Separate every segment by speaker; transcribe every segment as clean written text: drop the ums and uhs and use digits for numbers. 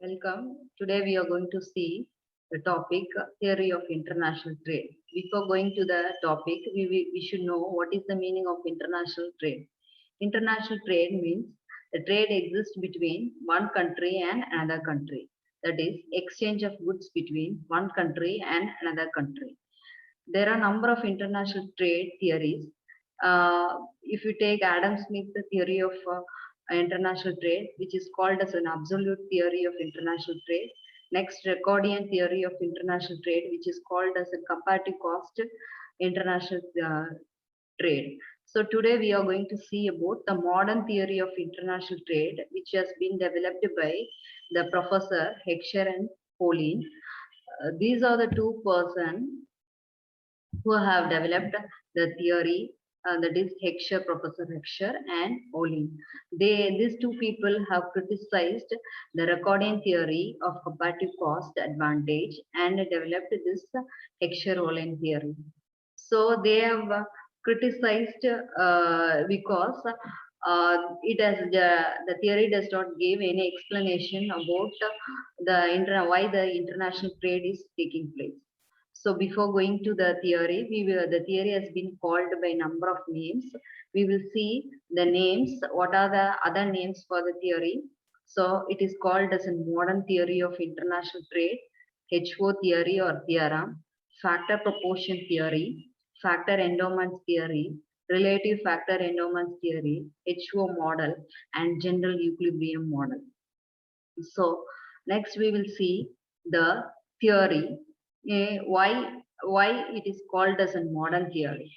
Speaker 1: Welcome. Today we are going to see the topic theory of international trade. Before going to the topic, we should know what is the meaning of international trade. International trade means the trade exists between one country and another country. That is, exchange of goods between one country and another country. There are number of international trade theories. If you take Adam Smith's theory of international trade, which is called as an absolute theory of international trade. Next, Ricardian theory of international trade, which is called as a comparative cost international trade. So today we are going to see about the modern theory of international trade, which has been developed by the professor Heckscher and Pauling. These are the two persons who have developed the theory, that is Heckscher, Professor Heckscher and Pauling. These two people have criticized the Ricardian theory of comparative cost advantage and developed this Heckscher-Pauling theory. So they have criticized because it has the theory does not give any explanation about why the international trade is taking place. So before going to the theory, the theory has been called by number of names. We will see the names. What are the other names for the theory? So it is called as a modern theory of international trade, HO theory or theorem, factor proportion theory, factor endowment theory, relative factor endowment theory, HO model, and general equilibrium model. So next we will see the theory, why it is called as a modern theory.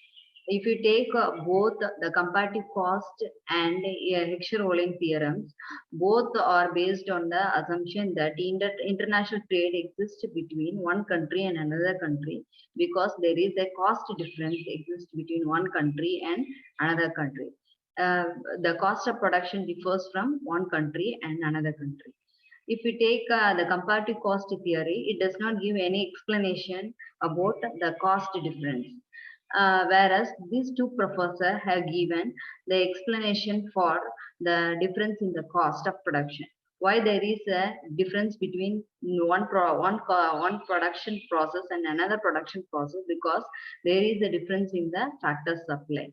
Speaker 1: If you take both the comparative cost and Heckscher-Pauling theorems, both are based on the assumption that international trade exists between one country and another country because there is a cost difference exists between one country and another country. The cost of production differs from one country and another country. If we take the comparative cost theory, it does not give any explanation about the cost difference. Whereas these two professors have given the explanation for the difference in the cost of production. Why there is a difference between one production process and another production process? Because there is a difference in the factor supply.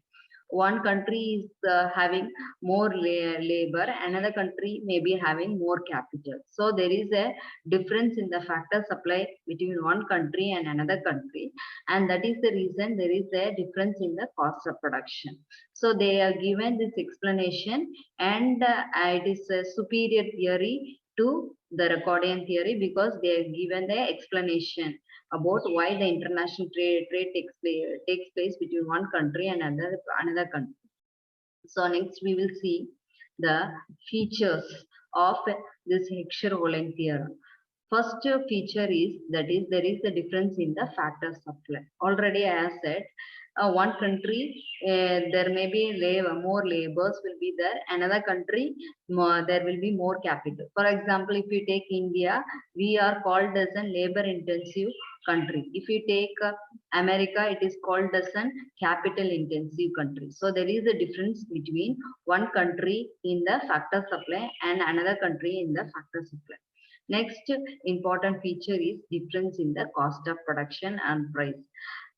Speaker 1: One country is having more labor, another country may be having more capital. So there is a difference in the factor supply between one country and another country, and that is the reason there is a difference in the cost of production. So they are given this explanation, and it is a superior theory to the Ricardian theory because they are given the explanation about why the international trade takes place between one country and another country. So next we will see the features of this Heckscher-Pauling theorem. First feature is there is a difference in the factor supply. Already I have said one country there may be more laborers will be there, another country there will be more capital. For example, if you take India, we are called as a labor intensive country. If you take America, it is called as a capital intensive country. So there is a difference between one country in the factor supply and another country in the factor supply. Next important feature is difference in the cost of production and price.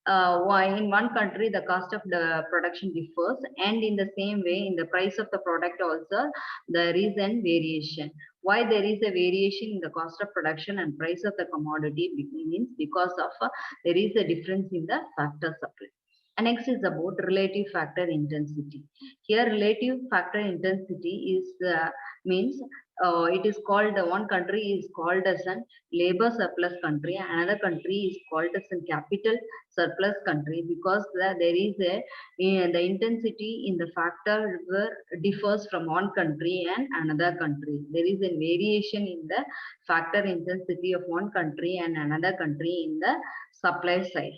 Speaker 1: Why in one country the cost of the production differs, and in the same way in the price of the product also there is an variation. Why there is a variation in the cost of production and price of the commodity means because of there is a difference in the factor supply. And next is about relative factor intensity. Here relative factor intensity is means it is called one country is called as an labor surplus country, another country is called as a capital surplus country because there is the intensity in the factor differs from one country and another country. There is a variation in the factor intensity of one country and another country in the supply side.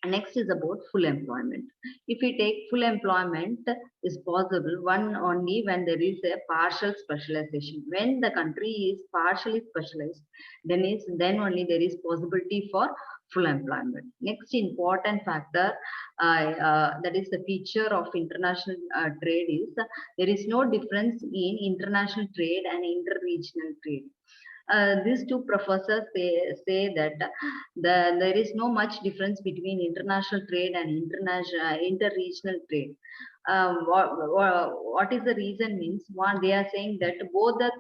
Speaker 1: Next is about full employment. If we take full employment is possible one only when there is a partial specialization. When the country is partially specialized, then only there is possibility for full employment. Next important factor that is the feature of international trade is there is no difference in international trade and interregional trade. these two professors say that there is no much difference between international trade and interregional trade. What is the reason means? One, they are saying that both the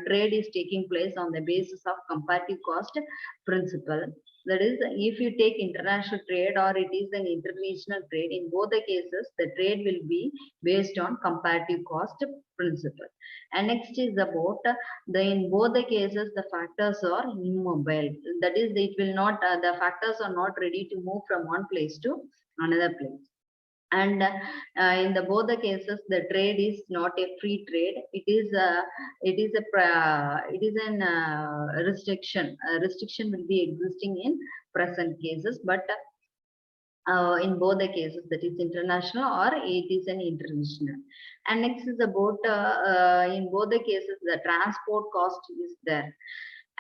Speaker 1: trade is taking place on the basis of comparative cost principle. That is, if you take international trade or it is an interregional trade, in both the cases, the trade will be based on comparative cost principle. And next is about in both the cases, the factors are immobile. That is, it will not, the factors are not ready to move from one place to another place. And in the both the cases, the trade is not a free trade. It is an restriction. Restriction will be existing in present cases, but in both the cases, that is international or it is an interregional. And next is about in both the cases, the transport cost is there.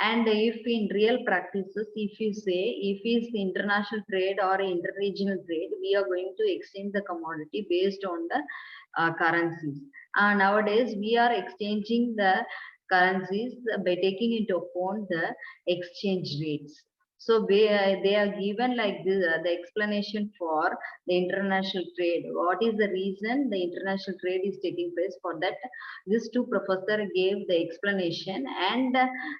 Speaker 1: And if in real practices, if you say, if it's international trade or interregional trade, we are going to exchange the commodity based on the currencies. Nowadays, we are exchanging the currencies by taking into account the exchange rates. So they are given like this, the explanation for the international trade. What is the reason the international trade is taking place? For that, these two professor gave the explanation, and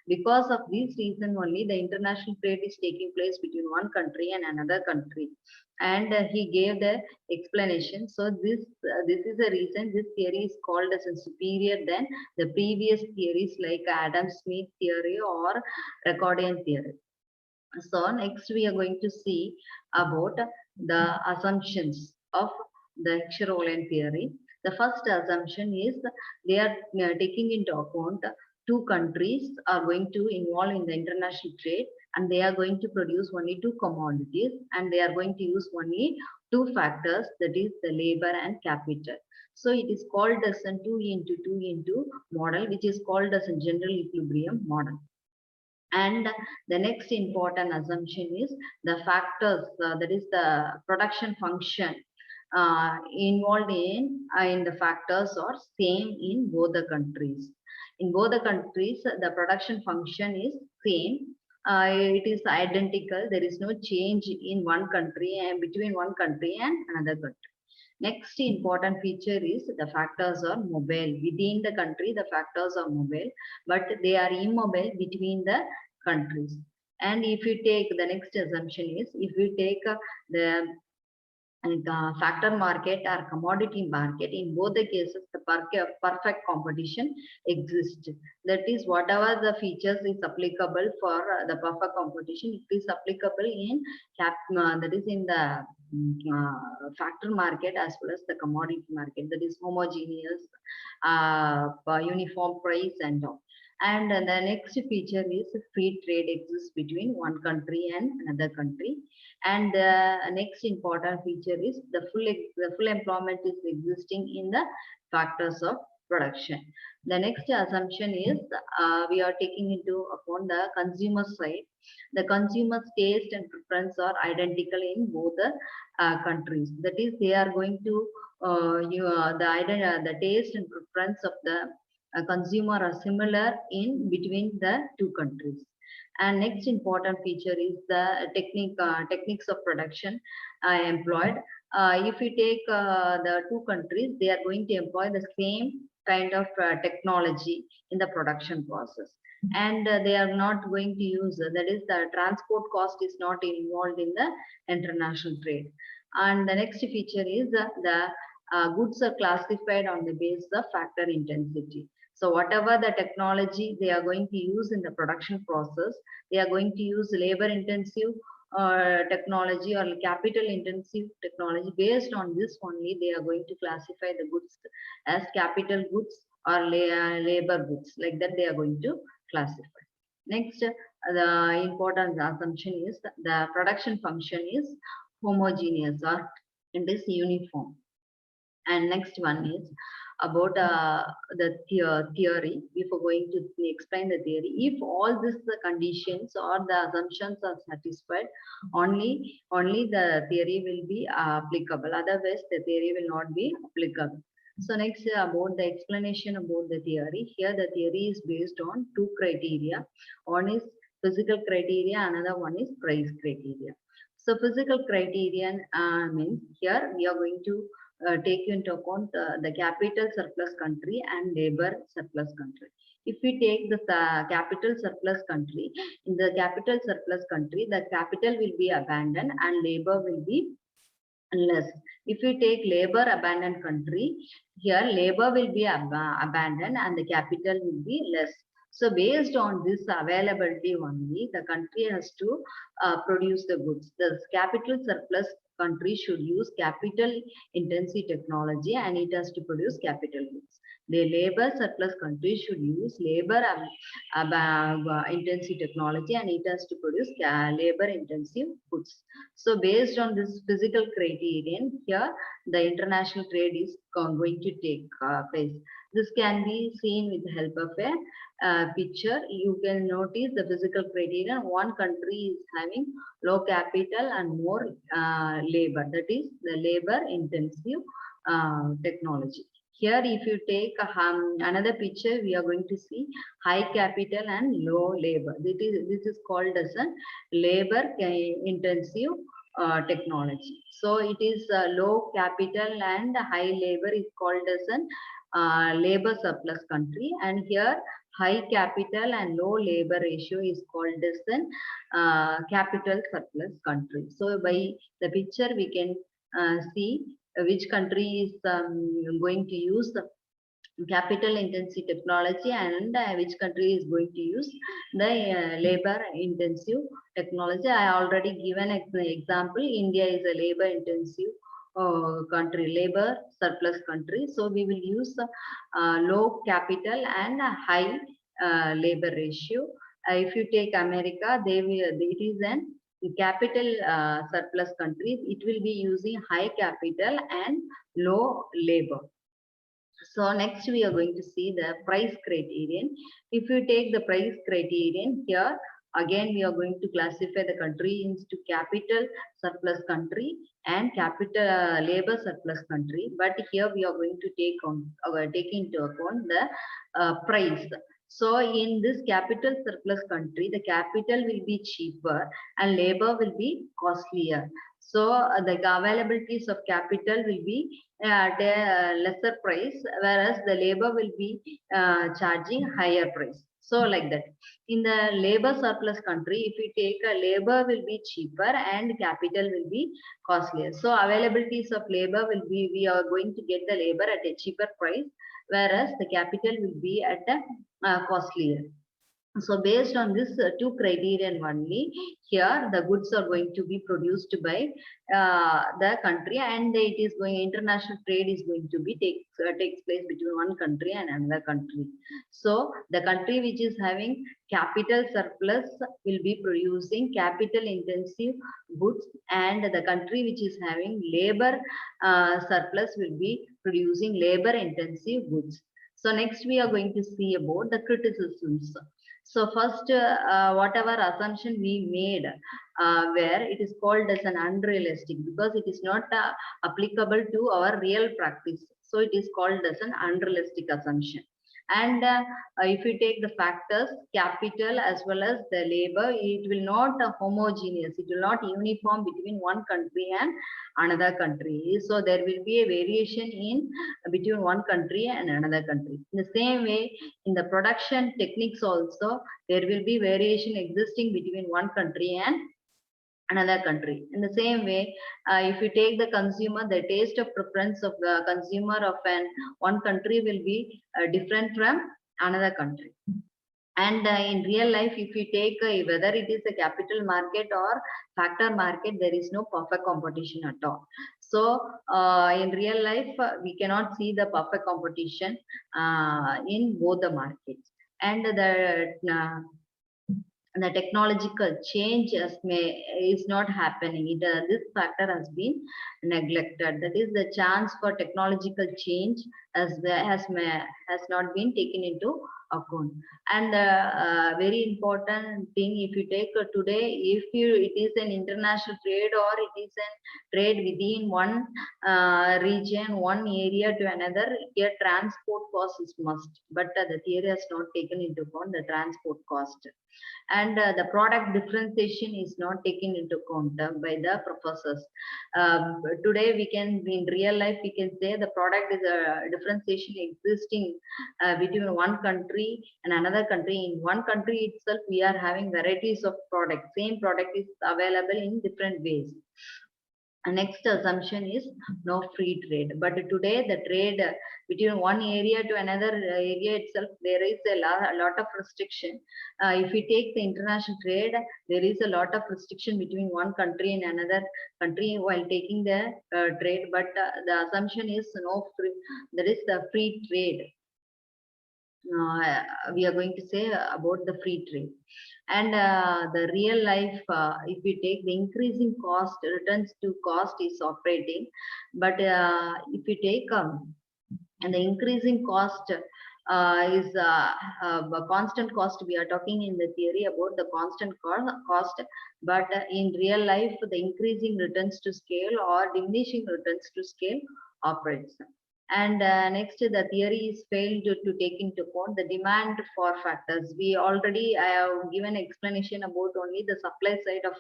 Speaker 1: because of this reason only, the international trade is taking place between one country and another country. And he gave the explanation. So this is the reason this theory is called as a superior than the previous theories like Adam Smith theory or Ricardian theory. So next we are going to see about the assumptions of the Hexerolian theory. The first assumption is they are taking into account two countries are going to involve in the international trade, and they are going to produce only two commodities, and they are going to use only two factors, that is the labor and capital. So it is called as a 2 into 2 model, which is called as a general equilibrium model. And the next important assumption is the factors, that is the production function involved in the factors are same in both the countries. In both the countries, the production function is same. It is identical. There is no change in one country and between one country and another country. Next important feature is the factors are mobile. Within the country, the factors are mobile, but they are immobile between the countries. And if you take the next assumption is, if you take the factor market or commodity market, in both the cases, the perfect competition exists. That is, whatever the features is applicable for the perfect competition, it is applicable in that is in the factor market as well as the commodity market, that is homogeneous, uniform price and all. And the next feature is free trade exists between one country and another country. And the next important feature is the full employment is existing in the factors of production. The next assumption is we are taking into account the consumer side. The consumer's taste and preference are identical in both the countries. That is, they are going to the taste and preference of the consumer are similar in between the two countries. And next important feature is the techniques of production employed. If you take the two countries, they are going to employ the same kind of technology in the production process, and they are not going to use, that is, the transport cost is not involved in the international trade. And the next feature is the goods are classified on the basis of factor intensity. So whatever the technology they are going to use in the production process, they are going to use labor intensive technology or capital intensive technology. Based on this only, they are going to classify the goods as capital goods or labor goods. Like that, they are going to classify. Next, the important assumption is the production function is homogeneous or it is uniform. And next one is about the theory. Before going to explain the theory, if all these conditions or the assumptions are satisfied, only the theory will be applicable. Otherwise, the theory will not be applicable. So next about the explanation about the theory. Here the theory is based on two criteria. One is physical criteria, another one is price criteria. So physical criterion means here we are going to take into account the capital surplus country and labor surplus country. If we take the capital surplus country, in the capital surplus country, the capital will be abandoned and labor will be less. If we take labor abandoned country, here labor will be abandoned and the capital will be less. So based on this availability only, the country has to produce the goods. The capital surplus country should use capital intensive technology and it has to produce capital goods. The labor surplus country should use labor intensive technology and it has to produce labor intensive goods. So based on this physical criterion, here the international trade is going to take place. This can be seen with the help of a picture. You can notice the physical criterion. One country is having low capital and more labor. That is the labor intensive technology. Here, if you take another picture, we are going to see high capital and low labor. This is called as a labor intensive technology. So it is low capital and high labor is called as an labor surplus country, and here high capital and low labor ratio is called as an capital surplus country. So by the picture we can see which country is going to use the capital intensive technology and which country is going to use the labor intensive technology. I already given an example. India is a labor intensive country, labor surplus country. So we will use low capital and high labor ratio. If you take America, it is an capital surplus country. It will be using high capital and low labor. So next we are going to see the price criterion. If you take the price criterion here, again we are going to classify the country into capital surplus country and capital labor surplus country. But here we are going to take into account the price. So in this capital surplus country, the capital will be cheaper and labor will be costlier. So the availabilities of capital will be at a lesser price, whereas the labor will be charging higher price. So like that. In the labor surplus country, if we take a labor will be cheaper and capital will be costlier. So availabilities of labor will be, we are going to get the labor at a cheaper price, whereas the capital will be at a costlier. So based on this two criterion only, here the goods are going to be produced by the country, and it is going, international trade is going to be takes place between one country and another country. So the country which is having capital surplus will be producing capital intensive goods, and the country which is having labor surplus will be producing labor intensive goods. So next we are going to see about the criticisms. So first, whatever assumption we made, where it is called as an unrealistic because it is not applicable to our real practice. So it is called as an unrealistic assumption. And if we take the factors, capital as well as the labor, it will not homogeneous. It will not uniform between one country and another country. So there will be a variation in between one country and another country. In the same way, in the production techniques also, there will be variation existing between one country and another country. In the same way, if you take the consumer, the taste of preference of the consumer of one country will be different from another country. And in real life, if you take whether it is a capital market or factor market, there is no perfect competition at all. So in real life, we cannot see the perfect competition in both the markets. And the technological change is not happening. This factor has been neglected. That is the chance for technological change has not been taken into account. And very important thing, if you take today, it is an international trade or it is a trade within one region, one area to another, here transport cost is must, but the theory has not taken into account the transport cost. And the product differentiation is not taken into account by the professors. Today we can, in real life, we can say the product is a differentiation existing between one country and another country. In one country itself, we are having varieties of products. Same product is available in different ways. Next assumption is no free trade, but today the trade between one area to another area itself, there is a lot of restriction. If we take the international trade, there is a lot of restriction between one country and another country while taking the trade, but the assumption is no free, there is the free trade. We are going to say about the free trade. And the real life, if we take the increasing cost, returns to cost is operating, but if we take and the increasing cost is a constant cost, we are talking in the theory about the constant cost, but in real life the increasing returns to scale or diminishing returns to scale operates. And next, the theory is failed to take into account the demand for factors. We already, I have given explanation about only the supply side of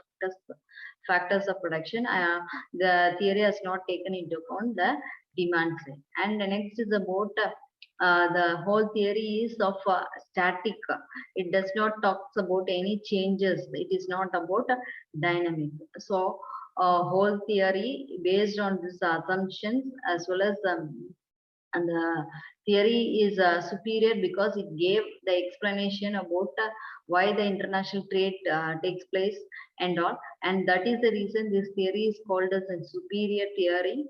Speaker 1: factors of production. The theory has not taken into account the demand side. And the next is about the whole theory is of static. It does not talks about any changes. It is not about dynamic. So whole theory based on these assumptions, as well as and the theory is superior because it gave the explanation about why the international trade takes place and all, and that is the reason this theory is called as a superior theory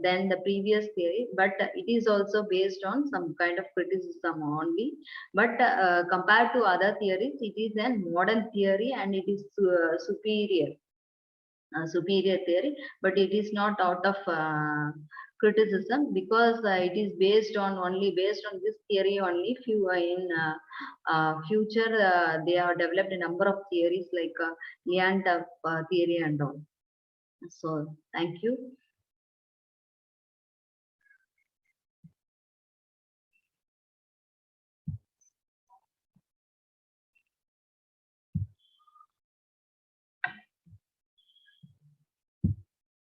Speaker 1: than the previous theory. But it is also based on some kind of criticism only, but compared to other theories, it is a modern theory and it is superior theory, but it is not out of criticism, because it is based on only based on this theory only. In future they have developed a number of theories like Leontief theory and all. So thank you.